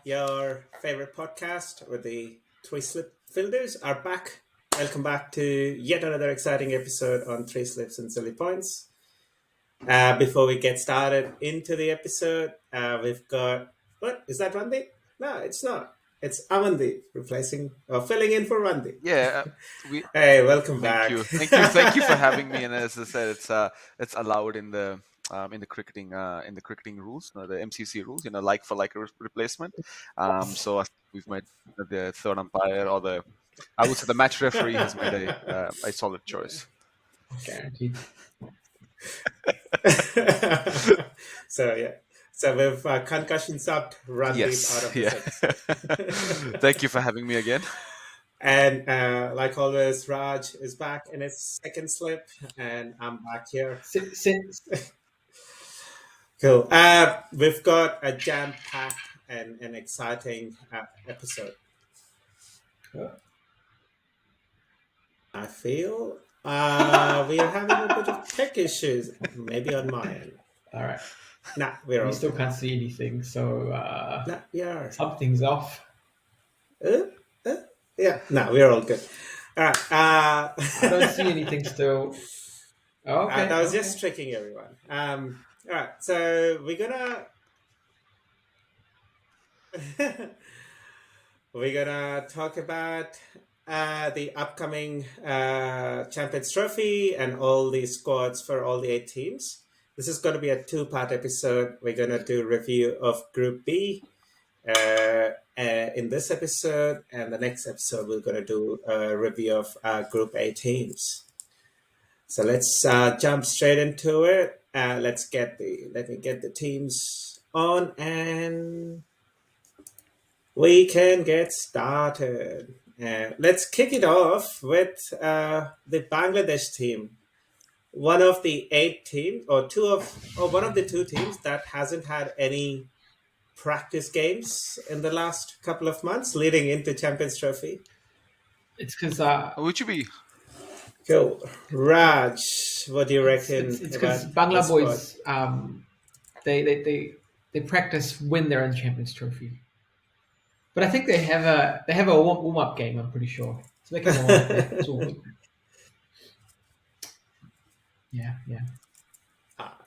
Your favorite podcast with the three slip fielders are back. Welcome back to yet another exciting episode on three slips and silly points. Before we get started into the episode, we've got what is that Randeep? No, it's not. It's Amandeep replacing or filling in for Randeep. Yeah, we Hey, welcome thank back. you, thank you for having me. And as I said, it's allowed in the cricketing rules, the MCC rules, like for like replacement. So we've made the third umpire or I would say the match referee has made a solid choice. Guaranteed. so yeah, so we've concussion subbed Randeep out Yes, of yeah. this episode. Thank you for having me again. And like always, Raj is back in his second slip, and I'm back here. Cool. We've got a jam-packed and an exciting episode. I feel we are having a bit of tech issues, maybe on my end. All right. Nah, we're We all still good. can't see anything, so Nah, we are. something's off. Yeah, no, we're all good. All right. I don't see anything still. Oh, okay. I was okay. just tricking everyone. All right, so we're gonna talk about the upcoming Champions Trophy and all the squads for all the 8 teams. This is going to be a two-part episode. We're going to do a review of Group B in this episode, and the next episode we're going to do a review of Group A teams. So let's jump straight into it. Let me get the teams on, and we can get started. Let's kick it off with the Bangladesh team. One of the 8 teams, or one of the 2 teams that hasn't had any practice games in the last couple of months leading into Champions Trophy. It's because Would you be? Cool. Raj, what do you reckon? it's because about Bangla the boys they practice when they're in the Champions Trophy. But I think they have a warm up game. I'm pretty sure. So they can warm up. It's all good. Yeah.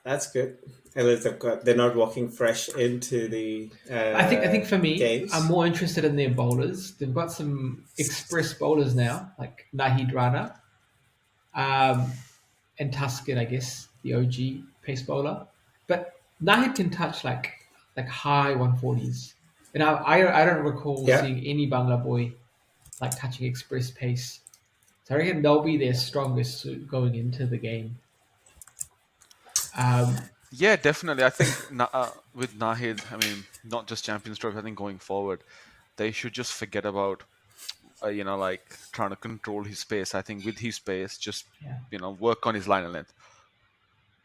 That's good. At least they're not walking fresh into the. I think for me, games. I'm more interested in their bowlers. They've got some express bowlers now, like Nahid Rana, and Tuscan, I guess, the OG pace bowler. But Nahid can touch like high 140s, and I don't recall seeing any Bangla boy like touching express pace. So I reckon they'll be their strongest suit going into the game. Yeah, definitely. I think with Nahid, I mean, not just Champions Trophy. I think going forward, they should just forget about, like trying to control his pace. I think with his pace, just work on his line of length.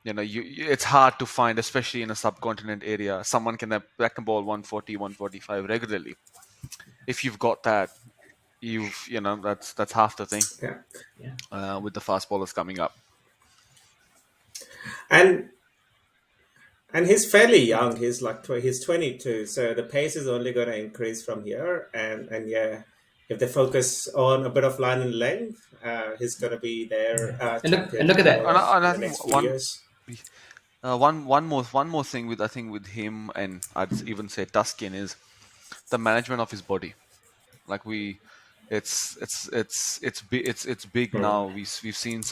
It's hard to find, especially in a subcontinent area, someone that can bowl 140, 145 regularly. If you've got that, that's half the thing. Yeah. With the fast bowlers coming up. And he's fairly young. He's he's 22, so the pace is only going to increase from here. And yeah, if they focus on a bit of line and length, he's going to be there. And look at that. And I the think next few years. one more thing with him, and I'd even say Tuscan, is the management of his body. Like it's big now. We've seen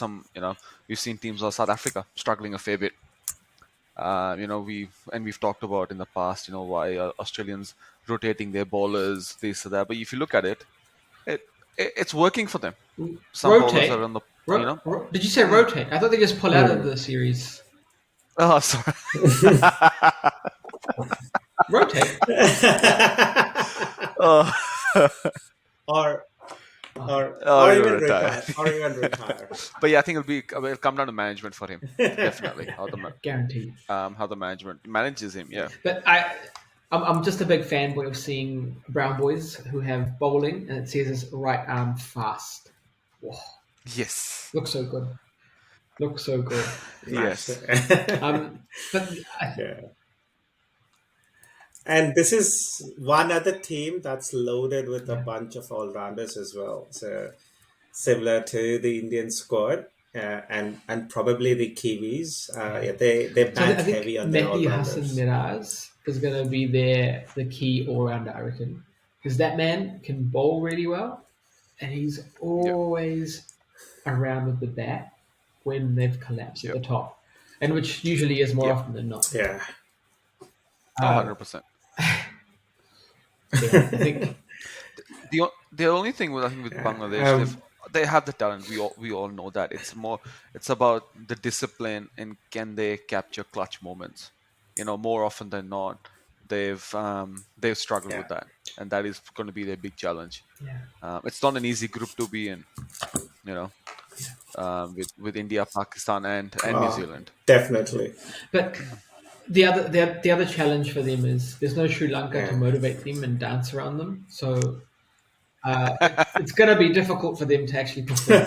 we've seen teams of South Africa struggling a fair bit. We've talked about in the past, why Australians rotating their bowlers, this or that. But if you look at it, it's working for them. Some rotate. bowlers are on the Did you say rotate? I thought they just pull out of the series. Oh, sorry. Rotate. Or even retire. But yeah, I think it'll come down to management for him. Definitely. Guaranteed. How the management manages him, yeah. But I'm just a big fanboy of seeing brown boys who have bowling and it says his right arm fast. Whoa. Yes. Looks so good. Yes. But And this is one other team that's loaded with a Yeah. bunch of all rounders as well. So similar to the Indian squad. And probably the Kiwis, Yeah. yeah, they So bank I think heavy on their all Mehdi Hassan rounders. Miraz is going to be the key all rounder, I reckon, because that man can bowl really well, and he's Yeah. always around with the bat when they've collapsed at Yep. the top, and which usually is more Yep. often than not. Yeah. Oh, Uh, 100%. so yeah, I think The only thing with I think with Yeah. Bangladesh, they have the talent. We all know that. It's about the discipline and can they capture clutch moments. More often than not, they've struggled Yeah. with that, and that is going to be their big challenge. yeah, It's not an easy group to be in. You know, with India, Pakistan, and New Oh, Zealand. definitely. but the other challenge for them is there's no Sri Lanka to Yeah. motivate them and dance around them, so it's going to be difficult for them to actually perform.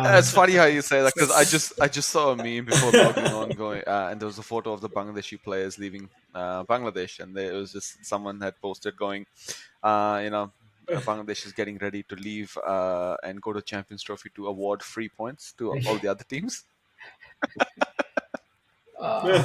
It's Um, funny how you say that because I just saw a meme before logging on going and there was a photo of the Bangladeshi players leaving Bangladesh and there was just someone had posted going Bangladesh is getting ready to leave and go to Champions Trophy to award free points to all the other teams. uh,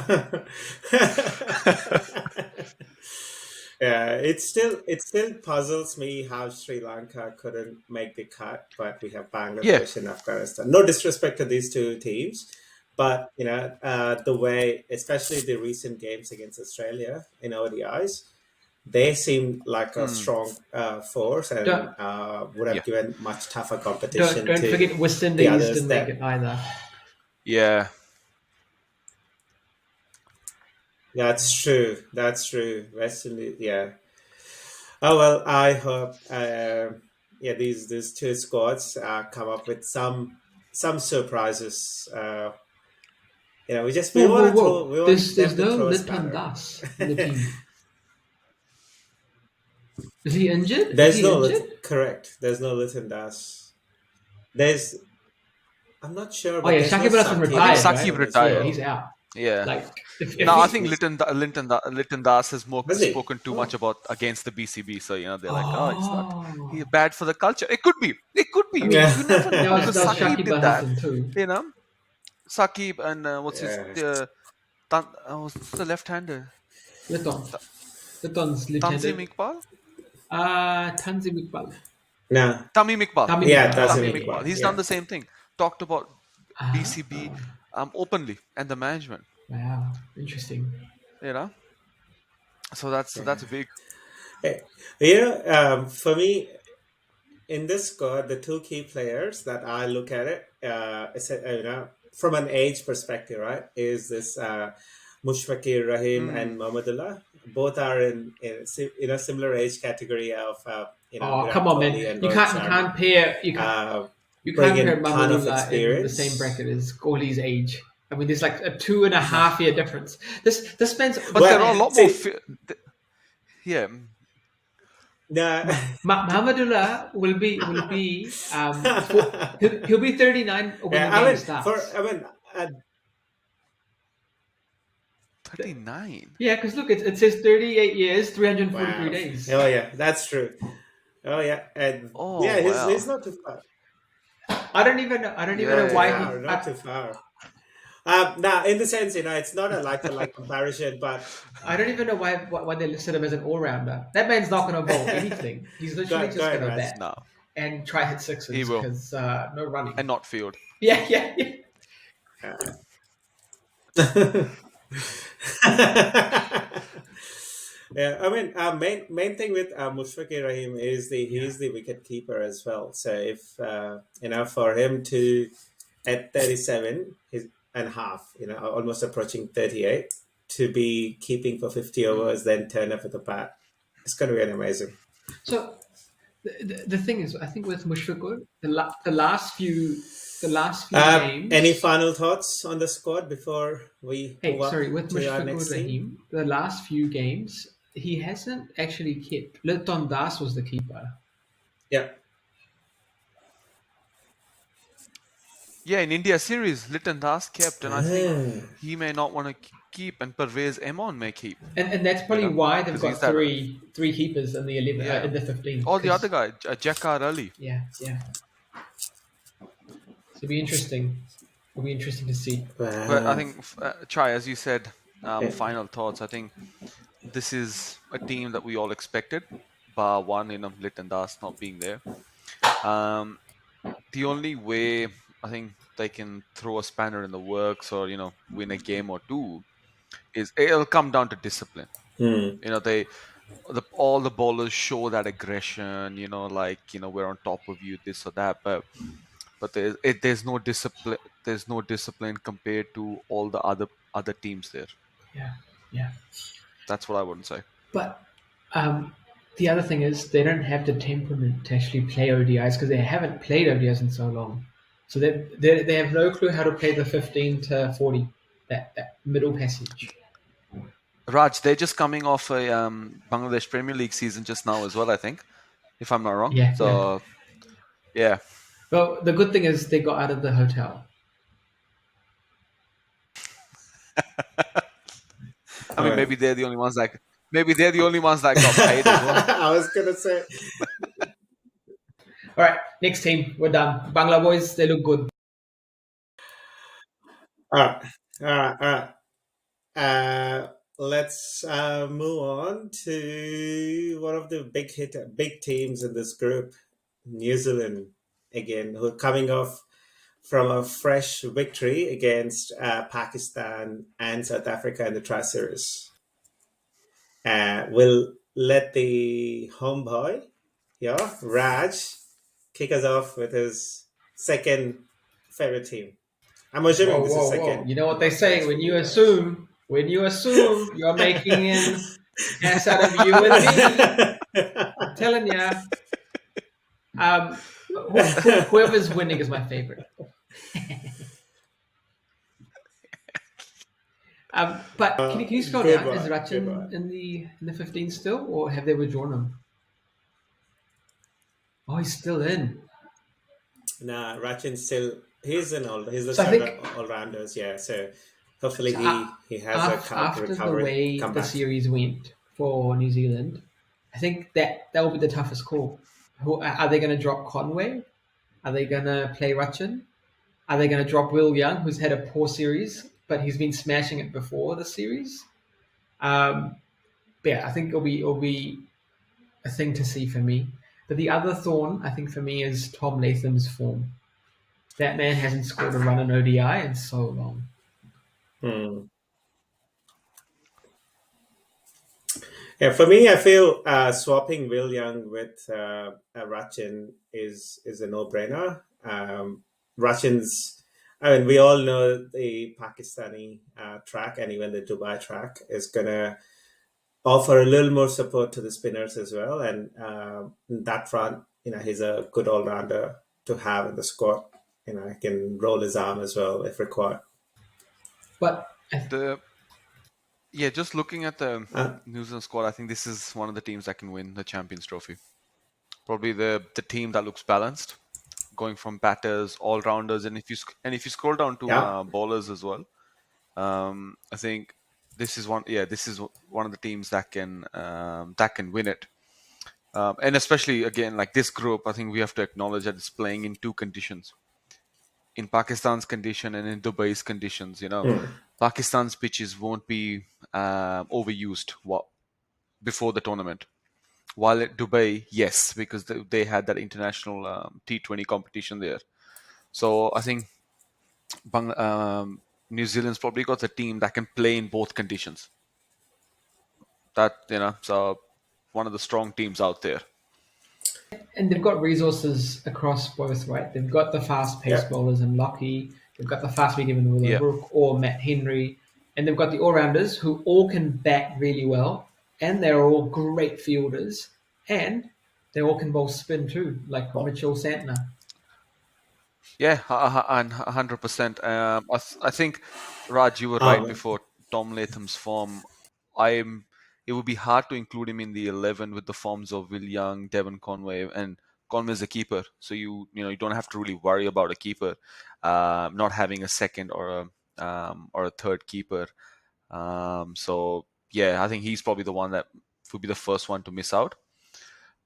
Yeah, it still puzzles me how Sri Lanka couldn't make the cut, but we have Yeah. Bangladesh and Afghanistan. No disrespect to these two teams, but the way, especially the recent games against Australia in ODIs, they seem like a Hmm. strong force and don't would have Yeah. given much tougher don't competition don't to forget West the Indies others didn't make that. it either. Yeah. That's true. That's true. West Indies, yeah. Oh well, I hope yeah these two squads come up with some surprises. We Whoa, whoa, want to throw whoa! we want There's them to no throw a Liton spanner. Das in the team. Is he injured? Is There's he no injured? correct. There's no Litton Das. There's I'm not sure, Oh but yeah, there's no Shakib Al Hasan Saqib I think retired, Saqib right? Al as Yeah, retired. he's well. out. Yeah. Like if No, I he think He's Linton Das has more was he? spoken too much Oh, about against the BCB. So they're like, oh, it's not he oh, bad for the culture. It could be. It could I be. mean yeah, You never know because that was Saqib Shakib did Al that. Hasan too. You know, Saqib and what's his yeah. what's the left-hander? Liton, Ta- Liton's Tanzim left-handed. Iqbal, Tanzim Iqbal, No, Tamim Iqbal, Tamim yeah, Iqbal. doesn't Okay, Tamim yeah, Iqbal. equal. yeah. He's done Yeah, the same thing. Talked about BCB Ah, openly and the management. wow, interesting. You know, so that's yeah. big. Eh, for me, in this squad, the two key players that I look at it, from an age perspective, right, is this Mushfaqir Rahim Mm. and Mohammedullah. Both are in similar age category of Oh come Virat on, man! Kohli and You Rohit can't you Sharma. can't pair you can't Uh, you bring can't pair in ton of Mahmudullah in the same experience. bracket as Kohli's age. I mean, there's like a 2.5 year difference. This man's But there Well, are a lot more. see, Yeah. the Mahmudullah will be he'll be 39 when yeah, the game starts. uh, 39. Yeah, because look, it says 38 years, 343 wow, days. oh yeah, that's true. Oh yeah, and Oh yeah, he's wow. not too far. I don't even know Not Yeah, too why yeah. far. Not too far. Now, in the sense, it's not a like for like comparison, but I don't even know why they listed him as an all rounder. That man's not going to bowl anything. He's literally go just ahead, going to Raj. bat No, and try hit he sixes will, because no running. and not field. Yeah, yeah, yeah. Yeah, main thing with Mushfiqur Rahim is Yeah. he's the wicket keeper as well. So if for him to at 37 his and half, almost approaching 38, to be keeping for 50 Mm. overs, then turn up with a bat, it's going to be an amazing. So the thing is, I think with Mushfiqur, the last few Any games. final thoughts on the squad before we move Hey, up sorry, with to our Mushfiqur next team? Rahim, the last few games he hasn't actually kept. Liton Das was the keeper. Yeah. Yeah, in India series, Litton Das kept, and I think Ah. he may not want to keep, and Pervez Emon may keep. And that's probably why they've Because he's got that. three keepers in the 11 Yeah. in the 15. Or the other Because guy, Jakar Ali. yeah, yeah. So it'll be interesting. It'll be interesting to see. But I Wow. think, Chai, as you said, Yeah. final thoughts. I think this is a team that we all expected, bar one, Litton Das not being there. Um, the only way I think they can throw a spanner in the works or win a game or two is it'll come down to discipline. Hmm. All the bowlers show that aggression. We're on top of you, this or that. But there's no discipline. There's no discipline compared to all the other teams there. Yeah, yeah. That's what I wouldn't say. But um, the other thing is they don't have the temperament to actually play ODIs because they haven't played ODIs in so long. So they have no clue how to play the 15 to 40, that middle passage. Raj, they're just coming off a Bangladesh Premier League season just now as well, I think, if I'm not wrong. Yeah, yeah. So yeah, Well, the good thing is they got out of the hotel. I All mean right. maybe they're the only ones that got paid as well. I was gonna say. All right, next team. We're done. Bangla boys, they look good. All right. All right. All right. Let's move on to one of the big teams in this group, New Zealand, again, who are coming off from a fresh victory against Pakistan and South Africa in the Tri Series. We'll let the homeboy, yeah, Raj, kick us off with his second favorite team. I'm assuming Whoa, this is whoa, whoa. second You know what they amongst say first for when you you guys. assume, you're making an ass out of you and me. I'm telling ya. Um, whoever's winning is my favorite. But can you scroll Good down? Is one. Good Rachin one. in the 15 still, or have they withdrawn him? Oh, he's still in. Nah, Rachin still he's the So I starter think all rounders, yeah. So hopefully so. he has a After the recovery way the comeback. series went for New Zealand, I think that will be the toughest call. Who are they going to drop Conway? Are they going to play Rachin? Are they going to drop Will Young, who's had a poor series, but he's been smashing it before the series? Um, but yeah, I think it'll be a thing to see for me. But the other thorn, I think, for me is Tom Latham's form. That man hasn't scored a run in ODI in so long. Hmm. Yeah, for me, I feel swapping Will Young with Rachin is a no brainer. Rachin's, I mean, we all know the Pakistani track and even the Dubai track is gonna offer a little more support to the spinners as well. And in that front, he's a good all rounder to have in the squad. He can roll his arm as well if required. But The Yeah, just looking at the Uh, New Zealand squad, I think this is one of the teams that can win the Champions Trophy. Probably the team that looks balanced, going from batters, all rounders, and if you scroll down to yeah, bowlers as well, I think this is one. Yeah, this is one of the teams that can win it. And especially again, like this group, I think we have to acknowledge that it's playing in two conditions: in Pakistan's condition and in Dubai's conditions. mm, Pakistan's pitches won't be overused before the tournament. While at Dubai, yes, because they had that international T20 competition there. So I think New Zealand's probably got a team that can play in both conditions. So one of the strong teams out there. and they've got resources across both, right? They've got the fast-paced yeah, bowlers in Lockie. They've got the fast-medium in Yeah, Willowbrook or Matt Henry, and they've got the all-rounders who all can bat really well, and they're all great fielders, and they all can bowl spin too, like Mitchell Santner. yeah, and 100%. I think Raj, you were right um, before Tom Latham's form. I'm. It would be hard to include him in the 11 with the forms of Will Young, Devon Conway, and Conway is a keeper, so you don't have to really worry about a keeper not having a second or a third keeper. So yeah, I think he's probably the one that would be the first one to miss out.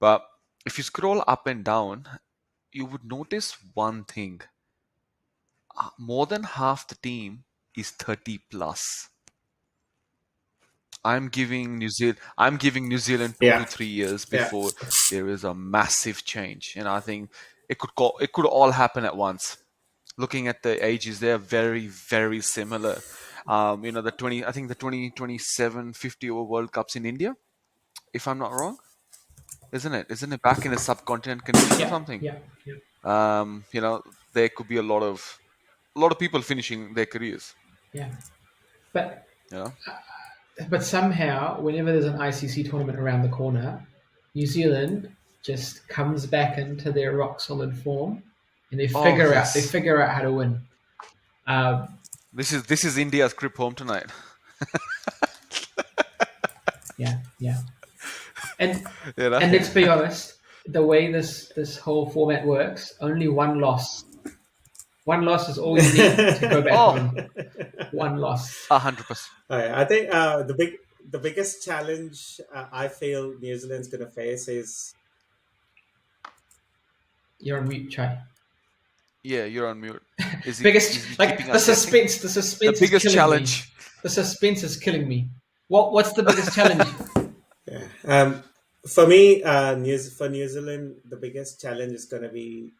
But if you scroll up and down, you would notice one thing: more than half the team is 30 plus. I'm giving New Zealand two to Yeah, 3 years yeah, before there is a massive change, and I think it could all happen at once. Looking at the ages, they are very very similar. I think the 2027 50 over World Cups in India, if I'm not wrong, isn't it? Isn't it back in the subcontinent condition or Yeah, something? yeah, yeah, Um, you know, there could be a lot of people finishing their careers. yeah. But You know, but somehow, whenever there's an ICC tournament around the corner, New Zealand just comes back into their rock solid form, and oh yes, they figure out how to win. Um, this is India's crib home tonight. yeah, yeah. And You know, and let's be honest, the way this whole format works, only one loss. One loss is all you need to go back oh, home. One loss. 100%. I think the biggest challenge I feel New Zealand's going to face is You're on mute, Chai. Yeah, you're on mute. Is he Biggest keeping like us guessing? the The suspense is biggest killing me. challenge. The suspense is killing me. What's the biggest challenge? yeah. For me, for New Zealand, the biggest challenge is going to be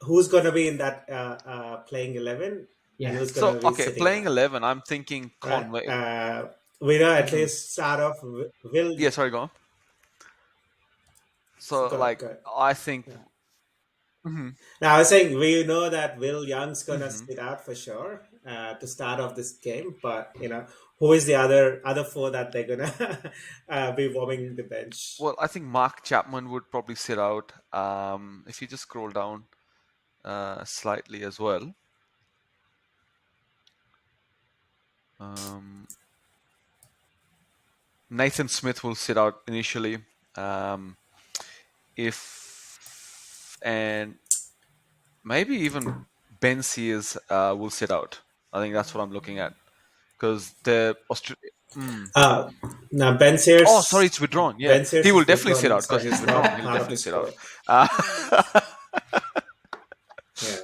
who's going to be in that playing 11 and Yeah. who's going So, to be okay, sitting playing out, 11, I'm thinking right? Conway. We know at Hmm. least start off Will. Yeah, sorry, go on. So, Go, like, go. I think. Yeah. Mhm, Now I was saying we know that Will Young's gonna mhm. sit out for sure to start off this game, but who is the other four that they're gonna be warming the bench? Well, I think Mark Chapman would probably sit out. If you just scroll down slightly as well. Um, Nathan Smith will sit out initially. Um, if and maybe even Ben Sears will sit out. I think that's what I'm looking at because the Mm. Uh, now Oh, sorry, it's withdrawn. Yeah, Ben he Sears will is definitely sit withdrawn, out so because he's he's withdrawn. not He'll part of definitely the sit out. squad. Uh, Yeah.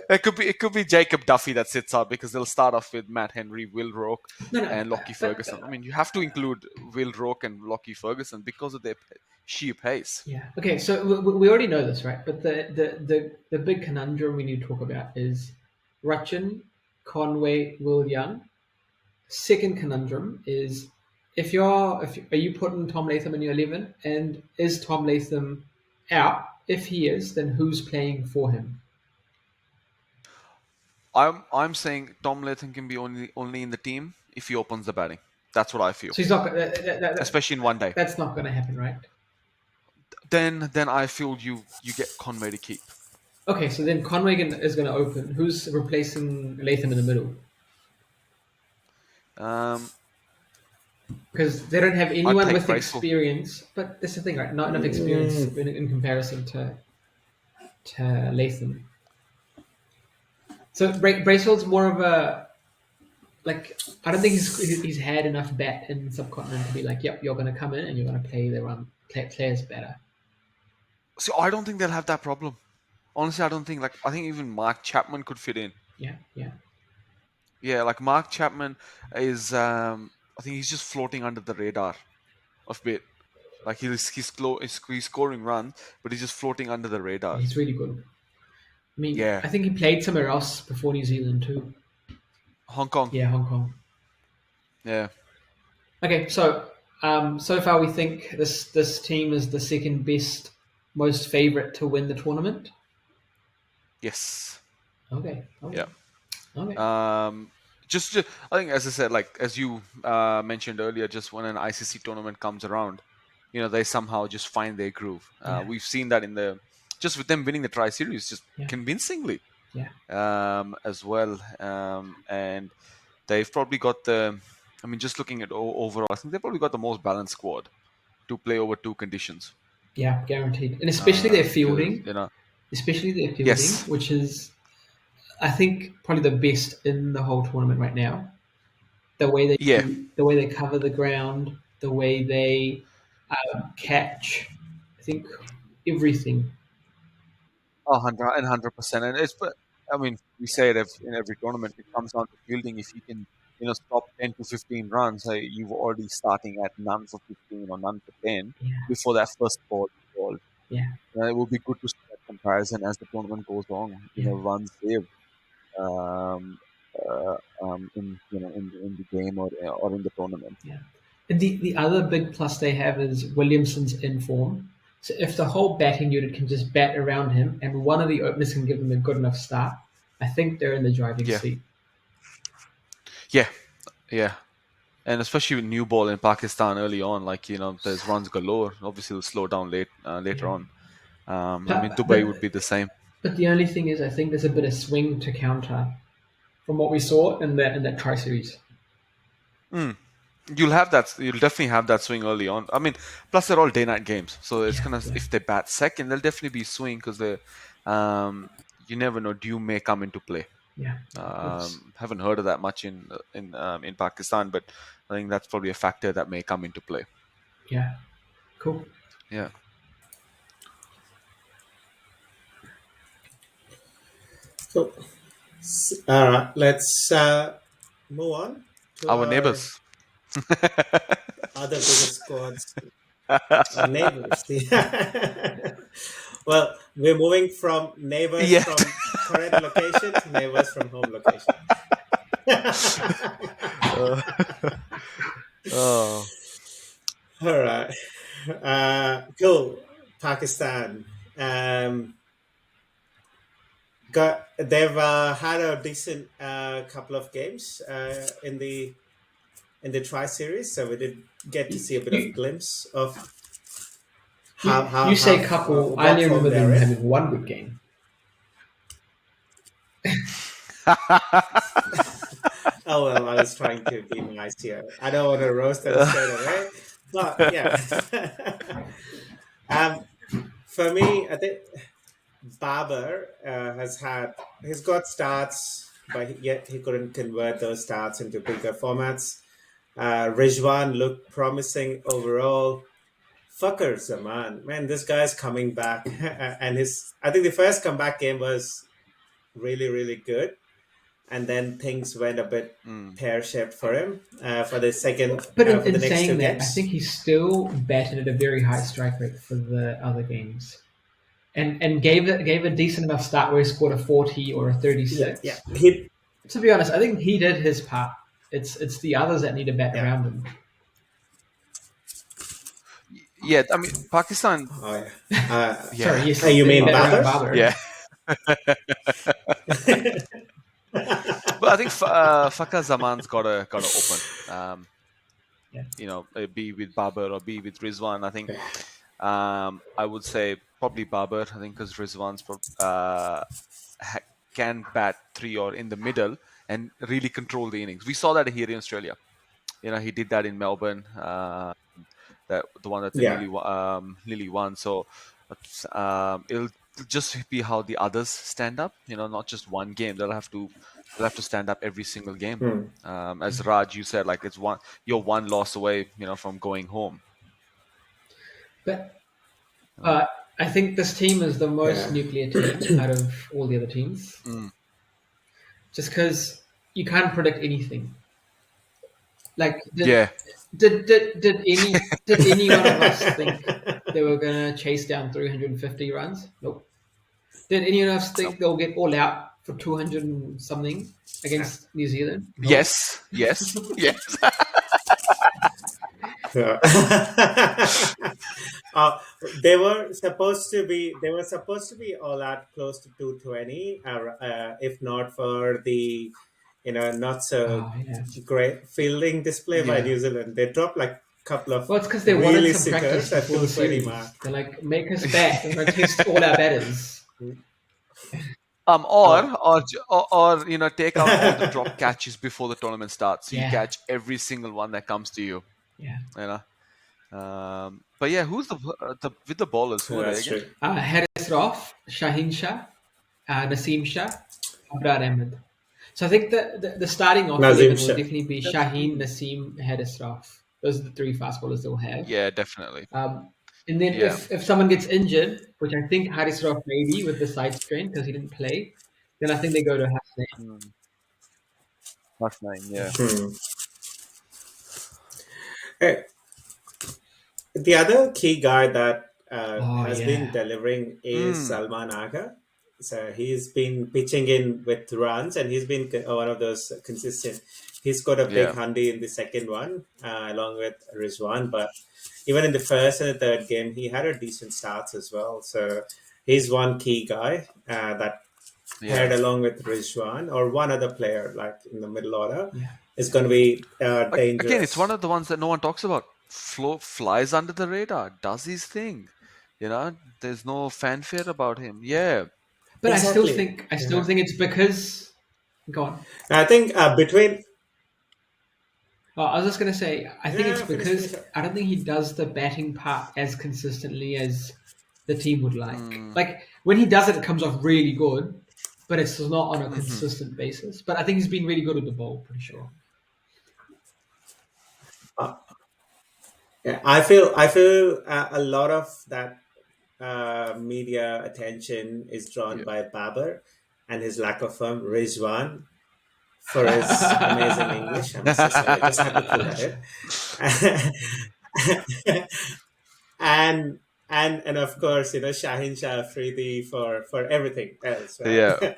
it could be Jacob Duffy that sits out because they'll start off with Matt Henry, Will Rourke, No, no. and Lockie But Ferguson. I mean, you have to include Will Rourke and Lockie Ferguson because of their sheer pace. yeah. Okay. So we already know this, right? But the big conundrum we need to talk about is Rutchin, Conway, Will Young. Second conundrum is if are you putting Tom Latham in your 11, and is Tom Latham out? If he is, then who's playing for him? I'm saying Tom Latham can be only in the team if he opens the batting. That's what I feel, So he's not. especially in one day. That's not going to happen, right? Then I feel you get Conway to keep. Okay, so then Conway is going to open. Who's replacing Latham in the middle? Um, Because they don't have I'd anyone take with Bracewell. experience. But that's the thing, right? Not enough experience Mm, in comparison to Latham. So Bracewell's more of a like. I don't think he's had enough bat in subcontinent to be like, yep, you're going to come in and you're going to players better. So I don't think they'll have that problem. Honestly, I don't think I think even Mark Chapman could fit in. Yeah, yeah. Yeah, like Mark Chapman is I think he's just floating under the radar of bit. Like he's scoring runs, but he's just floating under the radar. He's really good. I mean, Yeah, I think he played somewhere else before New Zealand too. Hong Kong. Yeah, Hong Kong. Yeah. Okay, so so far we think this team is the second best, most favorite to win the tournament. Yes. Okay, okay, Yeah. okay. Um, just I think as I said, like as you mentioned earlier, just when an ICC tournament comes around, they somehow just find their groove. Yeah, We've seen that in the just with them winning the Tri Series just yeah, convincingly yeah. as well, and they've probably got the. I mean, just looking at overall, I think they've probably got the most balanced squad to play over two conditions. Yeah, guaranteed. And especially their Because fielding, especially their fielding, yes, which is, I think, probably the best in the whole tournament right now. yeah, The way they cover the ground, the way they catch, I think everything. 100%. And I mean, we say it in every tournament. It comes down to fielding. If you can, stop 10 to 15 runs, you're already starting at none for 15 or none for 10 Yeah, before that first ball is ball. yeah, It will be good to see that comparison as the tournament goes on. yeah, Runs saved um, in the game or in the tournament. yeah. And the other big plus they have is Williamson's in form. So if the whole batting unit can just bat around him and one of the openers can give them a good enough start, I think they're in the driving Yeah, seat. yeah, yeah. And especially with new ball in Pakistan early on, there's runs galore. Obviously, it'll slow down later Yeah. on. I mean, But, Dubai but would be the same. but the only thing is, I think there's a bit of swing to counter from what we saw in that tri series. Mm. You'll have that. You'll definitely have that swing early on. I mean, plus they're all day-night games, so it's Yeah, gonna. yeah, If they bat second, they'll definitely be swing because you never know. Dew may come into play. yeah. It's Haven't heard of that much in Pakistan, but I think that's probably a factor that may come into play. yeah, cool. Yeah, So, let's move on to our our neighbors. other biggest squads, our neighbors. Well, we're moving from neighbors Yeah. from current location to neighbors from home location. Uh, oh, All right. Cool. Pakistan. They've had a decent couple of games in the Tri Series, so we did get to You, see a bit of you, glimpse of you say couple. I what only form remember they're them in. having one good game. Oh well, I was trying to be nice here. I don't want to roast them straight away, but yeah. um, for me, I think Babar he's got starts, but yet he couldn't convert those starts into bigger formats. Rizwan looked promising overall. Fucker Zaman, man, this guy's coming back, and I think the first comeback game was really really good, and then things went a bit mm. pear shaped for him But for the in next two saying that, I games. think he still batted at a very high strike rate for the other games, and gave a decent enough start where he scored a 40 or a Yeah, yeah, 36. he, To be honest, I think he did his part. It's the others that need to bat yeah. around him. Yeah, I mean, Pakistan. Oh yeah. Sorry, yes, You they need to mean bat around Babar? Barber. Yeah, but I think Fakar Zaman's gotta open. Yeah. Be with Babar or be with Rizwan. I think I would say probably Babar. I think because Rizwan's can bat three or in the middle and really control the innings. We saw that here in Australia. He did that in Melbourne. The one that they Yeah. nearly won. So it'll just be how the others stand up. Not just one game. They'll have to stand up every single game. Hmm. As Raj, you said, like you're one loss away, from going home. But Uh, I think this team is the most Yeah. nuclear team out of all the other teams, mm, just because you can't predict anything. Like, yeah. did any one of us think they were gonna chase down 350 runs? Nope. Did any of us No. think they'll get all out for 200 and something against New Zealand? Nope. Yes. Yes. Yes. Yeah. uh, they were supposed to be all out close to 220, if not for the not so Oh yeah. great fielding display by Yeah. New Zealand. They dropped like a couple of Well, it's because they wanted really some practice sickers at before the 220 series. mark. They're like, make us bat. We're gonna test all our batters. Oh. Take out all the drop catches before the tournament starts, so you Yeah. catch every single one that comes to you. Yeah. You know, But yeah, who's the with the ballers? Who are they That's again? true. Haris Roth, Shaheen Shah, Naseem Shah, Abrar Ahmed. So I think the starting off Nazim 11 will Shah. definitely be Shaheen, Naseem, Haris Roth. Those are the three fast bowlers they'll have. Yeah, definitely. And then Yeah, if someone gets injured, which I think Haris Roth maybe with the side strain because he didn't play, then I think they go to Hassan. mm. That's nine. Yeah. Hmm. Hey, the other key guy that Oh has been yeah, delivering is Mm. Salman Aga. So he's been pitching in with runs, and he's been one of those consistent. He's got a big Yeah. handy in the second one, along with Rizwan. But even in the first and the third game, he had a decent starts as well. So he's one key guy that Yeah. paired along with Rizwan or one other player, like in the middle order, yeah. is going to be Again, it's one dangerous. of the ones that no one talks about. Flies under the radar, does his thing. There's no fanfare about him. Yeah. But Exactly. I still Yeah. think it's because. Go on. I think between I was just gonna say, I think it's yeah, finish because finish up. I don't think he does the batting part as consistently as the team would like. Mm. Like when he does it, it comes off really good, but it's not on a Hmm. consistent basis. But I think he's been really good with the ball, pretty sure. Uh, yeah, I feel a lot of that media attention is drawn Yeah. by Babar and his lack of Rizwan for his amazing English. I must just say, I just had to pull at it. and and of course, Shahin Shah Afridi for everything else, Yeah. right?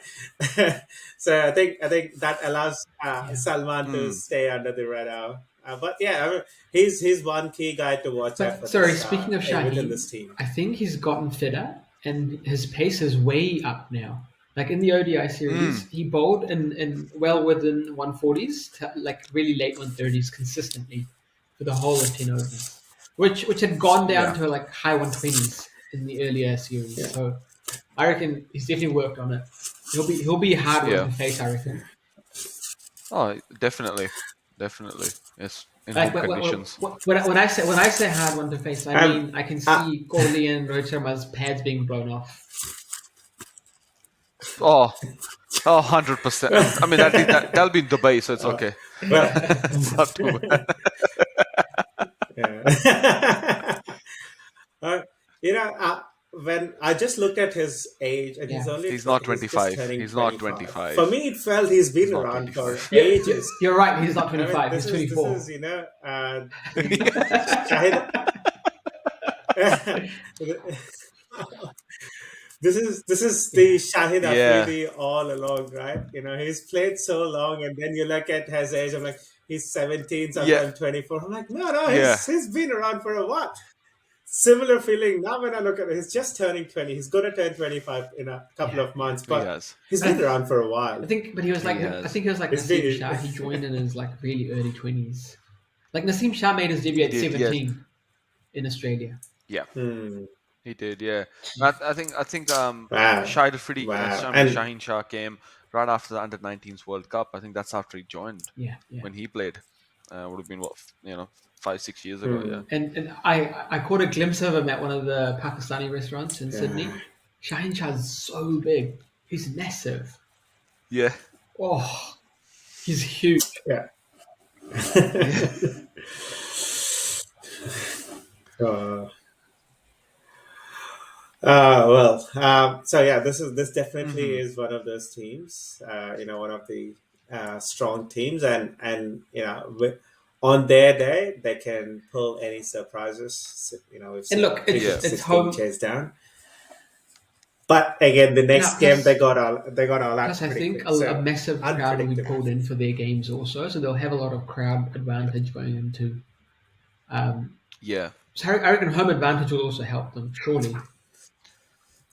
So I think that allows Yeah. Salman to Mm. stay under the radar. But yeah, I mean, he's one key guy to watch out But for sorry, this speaking of within Shaheen, this team. I think he's gotten fitter and his pace is way up now. Like in the ODI Mm. series, he bowled in well within 140s to like really late 130s consistently for the whole of 10 overs, which had gone down Yeah. to like high 120s in the earlier series. Yeah. So I reckon he's definitely worked on it. He'll be a hard one Yeah. to face, I reckon. Oh, definitely. Definitely. Yes. In Like good conditions. when I say hard one to face, I Um, mean I can uh, see Kohli and Rohit Sharma's pads being blown off. Oh, 100%. I mean, that'll be in Dubai, so it's uh, okay. well, It's not too bad. yeah. Uh, you know, when I just looked at his age, and Yeah. he's just turning He's not 25. For 25. me, it felt he's He's been not around for 25. Yeah, ages. you're right. He's not I mean, 25. He's this 24. is the Shahid. This is the Yeah, Shahid Yeah. Afridi all along, right? He's played so long, and then you look at his age. I'm like, he's 17, Yeah. sometimes 24. I'm like, no, Yeah. he's been around for a while. Similar feeling now when I look at it. He's just turning 20. He's going to turn 25 in a couple yeah, of yeah. months, He but has. he's But been around for a while. I think, but he was He like, I has. think he was like He's Naseem been, Shah. He joined in his like really early 20s. Like Naseem Shah made his debut He at did. Yes. 17 in Australia. Yeah. hmm, He did. Yeah. I think wow, Shahid Afridi. wow. I mean, And Shaheen Shah came right after the under 19s World Cup. I think that's after he joined Yeah, yeah. when he played. Would have been what 5-6 years ago. hmm, Yeah. And I caught a glimpse of him at one of the Pakistani restaurants in yeah, Sydney. Shaheen Shah's so big. He's massive. Yeah. Oh, he's huge. yeah. Yeah. uh, well, so yeah, this definitely Hmm. is one of those teams. One of the strong teams, and on their day they can pull any surprises. We've And seen look, Yeah. it's cricketers being home. chased down, but again, the Yeah, next game they got all plus out I pretty think quick. a So massive crowd will be unpredictable. pulled in for their games also, so they'll have a lot of crowd advantage going into. Um, Yeah. so I reckon home advantage will also help them, surely.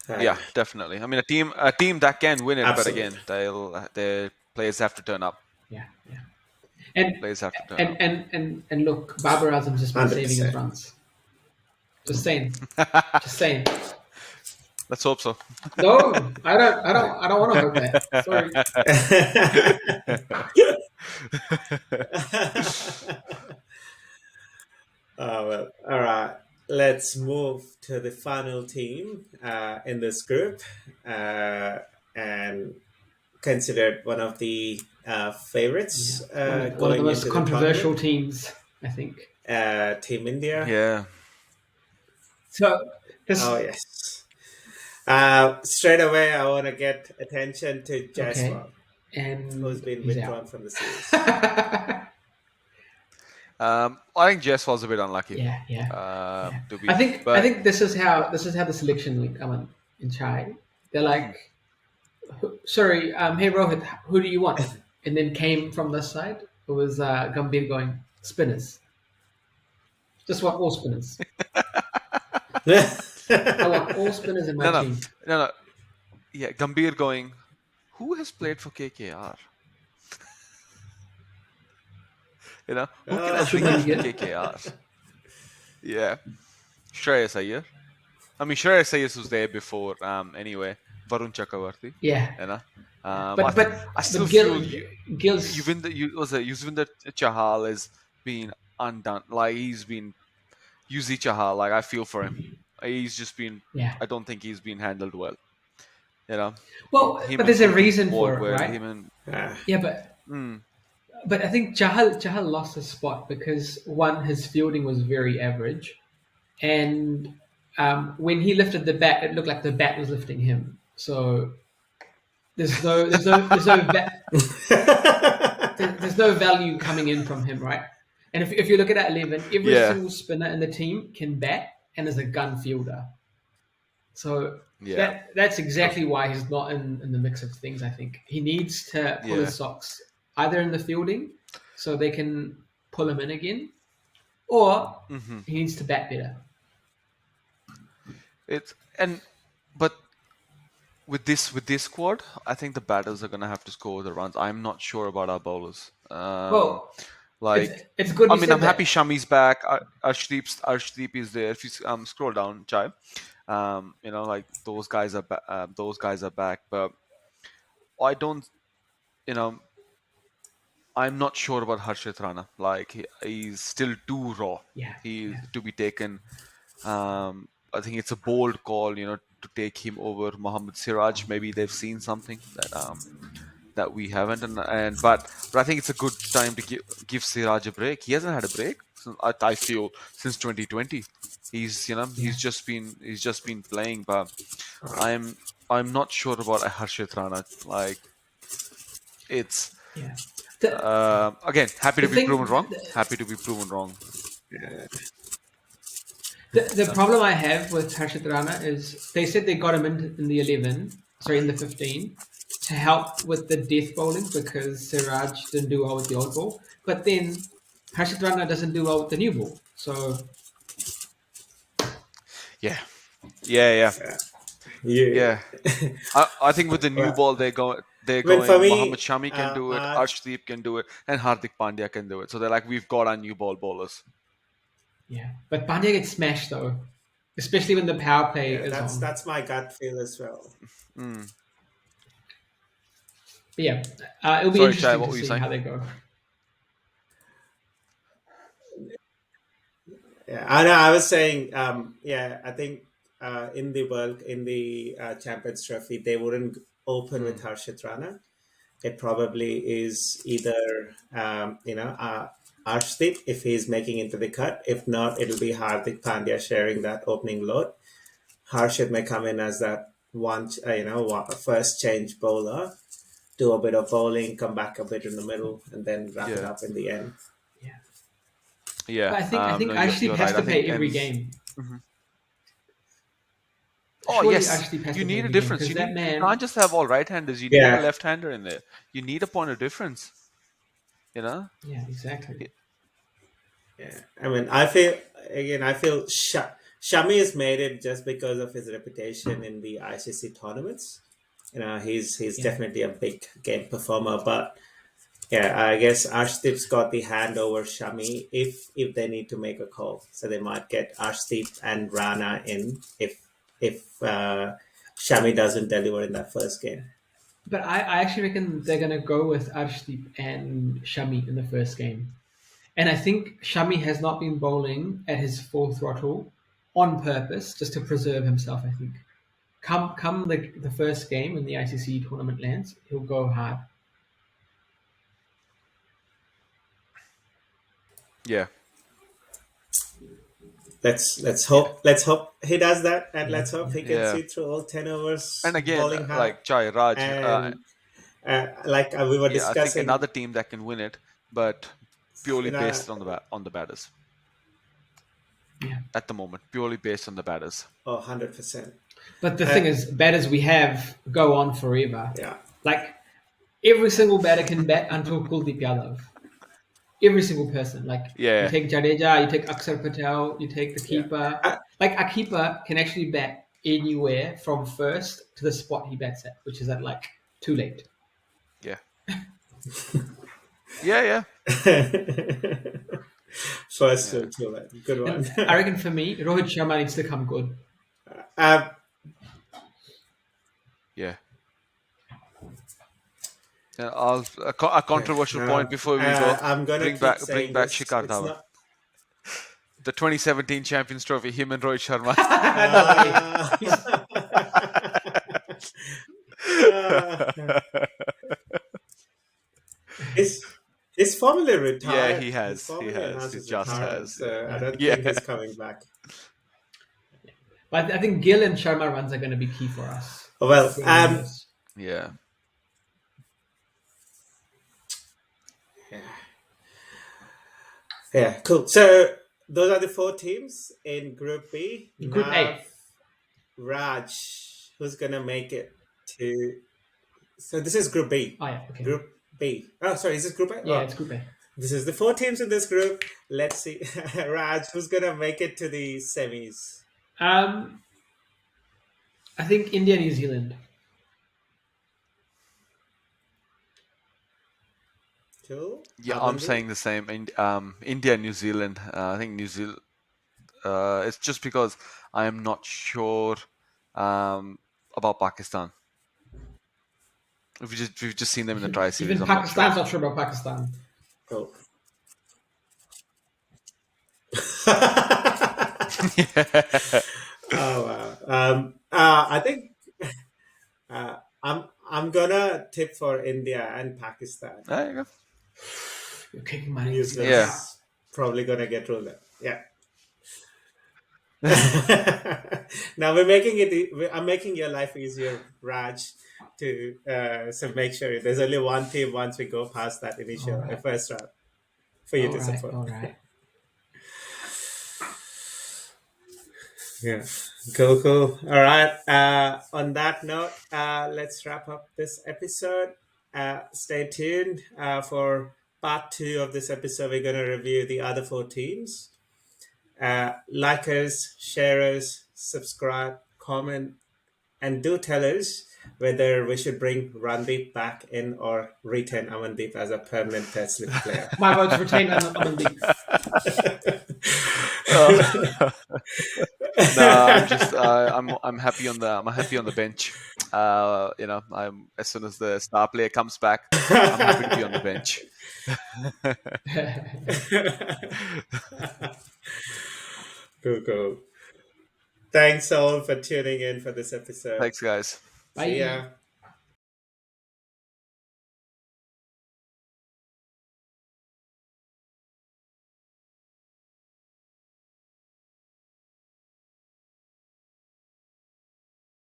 Right. Yeah. Definitely. I mean, a team that can win it, but Absolutely. again, their players have to turn up. Yeah, yeah. And Players have to turn and up. and and, and look, Babar Azam's just been saving his 100%. runs. Just saying. Just saying. Let's hope so. No, I don't want to hope that. Sorry. Oh, well, all right. let's move to the final team in this group, and considered one of the Yeah, favorites one of the going most into the controversial tournament, teams, I think. Team India. Yeah. So Oh this yes. Straight away, I want to get attention to okay, Jaiswal, who's and been he's out. withdrawn from the series. yeah, I think Jess was a bit unlucky. yeah, yeah. To I be, think I but think this is how the selection went. Come on, in Chai, they're mhm. like, sorry, hey Rohit, who do you want? And then came from this side. It was Gambir going spinners. Just want all spinners. I want all spinners in my No, no, team. no, no. Yeah, Gambir going. Who has played for KKR? Who can I bring in Shubman from Gill. KKR? Yeah, Shreyas Iyer. I mean, Shreyas Iyer was there before. Anyway, Varun Chakravarti. Yeah, You know, I but think but I still but feel Gill's Yuvinder Chahal has been undone. Like he's been Yuzi Chahal. Like I feel for him. He's just been. yeah. I don't think he's been handled well. You know, Well, him but and there's a Kuldeep reason bowled for it, well. right? Him and uh, Yeah, but mm, but I think Chahal lost his spot because one, his fielding was very average, and when he lifted the bat, it looked like the bat was lifting him. So there's no value coming in from him, right? And if you look at that 11, every yeah, single spinner in the team can bat and is a gun fielder. So yeah, that's true. exactly why he's not in the mix of things. I think he needs to pull Yeah. his socks either in the fielding, so they can pull him in again, or hmm he needs to bat better. It's and but with this squad, I think the batters are gonna have to score the runs. I'm not sure about our bowlers. Well, it's Like it's good I you mean, I'm said happy that. Shami's back. Arshdeep is there. If you scroll down, Chai, like those guys are back. But I don't, you know, I'm not sure about Harshit Rana. Like he's still too raw. Yeah, He yeah, to be taken. I think it's a bold call, to take him over Mohammad Siraj. Maybe they've seen something that we haven't, and but I think it's a good time to give Siraj a break. He hasn't had a break, I feel, since 2020. yeah, He's just been playing, but I'm not sure about a Harshit Rana. Like it's yeah. The again, happy the to be proven thing, wrong. Happy to be proven wrong. the Uh, problem I have with Harshit Rana is they said they got him in the 11, sorry, in the 15, to help with the death bowling because Siraj didn't do well with the old ball. But then Harshit Rana doesn't do well with the new ball. So yeah, yeah, yeah, you, yeah. I think with the new well, ball they're I mean, for going Mohammad me, Shami can do it, Arch, Arshdeep can do it, and Hardik Pandya can do it. So they're like, we've got our new ball bowlers. yeah, but Pandya gets smashed though, especially when the power play yeah, is that's on. that's my gut feel as well. Mm. But yeah, it'll be Sorry, Chai, interesting what to were you see saying? how they go. Yeah, I know. I was saying, yeah, I think in the Champions Trophy, they wouldn't open with Mm. Harshit Rana. It probably is either Arshdeep if he's making into the cut. If not, it'll be Hardik Pandya sharing that opening load. Harshit may come in as that first change bowler, do a bit of bowling, come back a bit in the middle, and then wrap it Yeah, up in the end. Yeah, yeah. but I No, think you're Arshdeep you're has right. to I play think every and game. Mhm. Oh Surely yes, Arshdeep has you to play need a every game difference. because that You can't man, just have all right-handers. You need a Yeah, left-hander in there. You need a point of difference. You know. yeah, exactly. yeah. I mean, I feel Shami has made it just because of his reputation in the ICC tournaments. He's Yeah, definitely a big game performer, but yeah, I guess Arshdeep's got the hand over Shami if they need to make a call. So they might get Arshdeep and Rana in if Shami doesn't deliver in that first game. but I actually reckon they're gonna go with Arshdeep and Shami in the first game, and I think Shami has not been bowling at his full throttle on purpose, just to preserve himself. I think. Come the first game when the ICC tournament lands, he'll go hard. Yeah. Let's Yeah. hope he does that, and Yeah, let's hope yeah. he can Yeah. see through all 10 overs And again, bowling hard. like Chai Raj, And like we were yeah, I think discussing, another team that can win it, but purely you know, based on the batters Yeah. at the moment, purely based on the batters. 100%. But the thing is, batters we have go on forever. Yeah. Like every single batter can bat until Kuldeep Yadav. Every single person. Like you Yeah. take Jadeja, you take Akshar Patel, you take the Yeah. keeper. Like a keeper can actually bat anywhere from first to the spot he bats at, which is at like too late. Yeah. Yeah. First Yeah. to it. Good one. And I reckon for me, Rohit Sharma needs to come good. um, Yeah. A controversial point before we go. I'm gonna Bring keep back saying this. Shikhar It's Dhawan. not. The 2017 Champions Trophy, him and Rohit Sharma. He's formally Yeah, retired. he has. He Formally announced has. He his just retirement, has. so I Yeah. don't Yeah. think he's coming back. But I think Gill and Sharma runs are going to be key for us. Well, Yeah. yeah, cool. So those are the 4 teams in Group B. Group Now, A. Raj, who's gonna make it to? So this is Group B. Oh yeah, okay. Group B. Oh, sorry, is this Group A? Yeah, Oh, it's Group A. this is the 4 teams in this group. Let's see, Raj, who's gonna make it to the semis? I think India, New Zealand. Cool. Yeah, I'm Amandeep? saying the same. India, New Zealand. I think New Zealand. It's just because I am not sure about Pakistan. We've just seen them in the tri series. Even I'm not Pakistan's sure. not sure about Pakistan. Cool. Oh wow. I think I'm gonna tip for India and Pakistan. There you go. You're kicking my New ass. Zealand's Yeah. probably gonna get ruled out. Yeah. Now I'm making your life easier, Raj, to so make sure there's only one team once we go past that initial Alright. first round for you to support. All right. Yeah, cool. All right. On that note, let's wrap up this episode. Stay tuned for part 2 of this episode. We're going to review the other 4 teams. Like us, share us, subscribe, comment, and do tell us whether we should bring Randeep back in or retain Amandeep as a permanent test slip player. My vote's retained on Amandeep. No, I'm happy on the bench. As soon as the star player comes back, I'm happy to be on the bench. Cool. Thanks all for tuning in for this episode. Thanks, guys. See Bye. ya.